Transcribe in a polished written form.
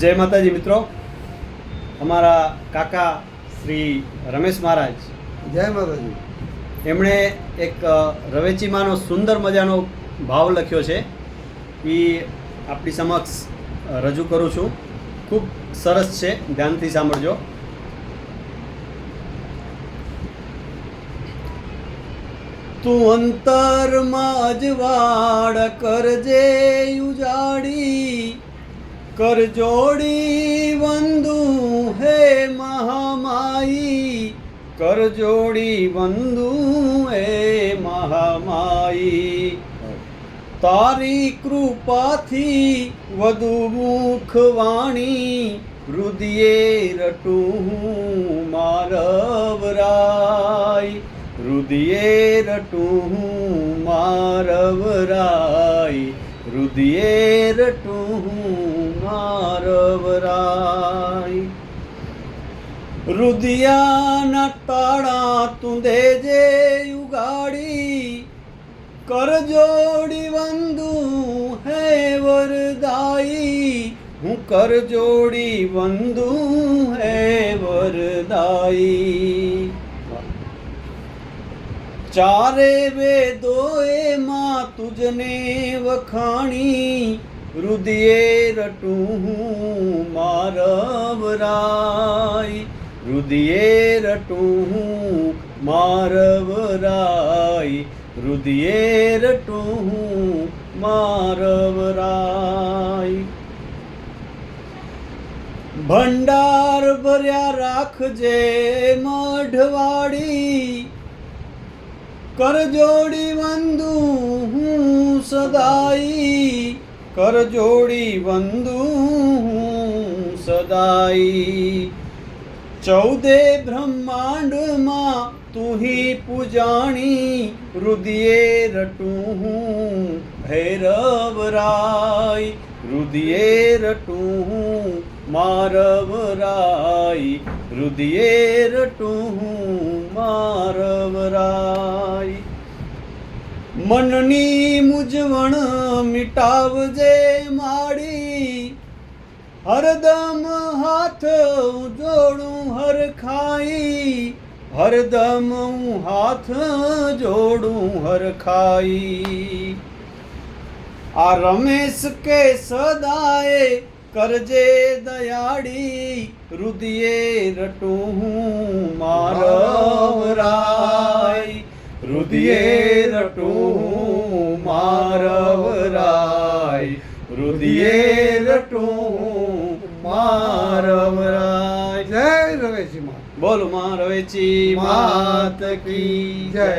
જય માતાજી મિત્રો, અમારા કાકા શ્રી રમેશ મહારાજ, જય માતાજી. એમણે એક રવેચીમાંનો સુંદર મજાનો ભાવ લખ્યો છે. એ આપણી સમક્ષ રજૂ કરું છું. ખૂબ સરસ છે, ધ્યાનથી સાંભળજો. તું અંતરમાં અજવાળ કરજે ઉજાડી, કર જોડી વંદુ હે મહામાઈ, કર જોડી વંદુ હે મહામાઈ. તારી કૃપાથી વધુ મુખવાણી, હૃદયે રટું હું મારવરાય, હૃદયે રટું હું મારવરાય, હૃદયે રટું હું મારવરાય. હૃદયાના તાળા તું દેજે ઉગાડી, કર જોડી વંદુ હે વરદાઈ, હું કર જોડી વંદુ હે વરદાઈ. ચારે વેદોએ માં તુજને વખાણી, હૃદયે રટું હું મારવરાય, હૃદયે રટું હું મારવરાય, હૃદયે રટું હું મારવરાય. ભંડાર ભર્યા રાખજે મઢવાડી, કર જોડી વંદુ હું સદાઈ, કર જોડી વંદુ હું સદાઈ. ચૌદે બ્રહ્માંડમાં તું હી પૂજાણી, હૃદયે રટું હું ભૈરવરાય, હૃદયે રટું હું મારવરાય, હૃદયે રટું હું મારવરાય. મનની મૂંઝવણ મિટાવજે માડી, હરદમ હાથ જોડું હરખાઈ, હરદમ હાથ જોડું હરખાઈ. આ રમેશ કે સદાએ કરજે દયાળી, હૃદયે રટું હું મારવરાય, હૃદયે રટું હું મારવરાય, હૃદયે રટું હું મારવરાય. જય રવેચી માં. બોલો માં રવેચી માત કી જય.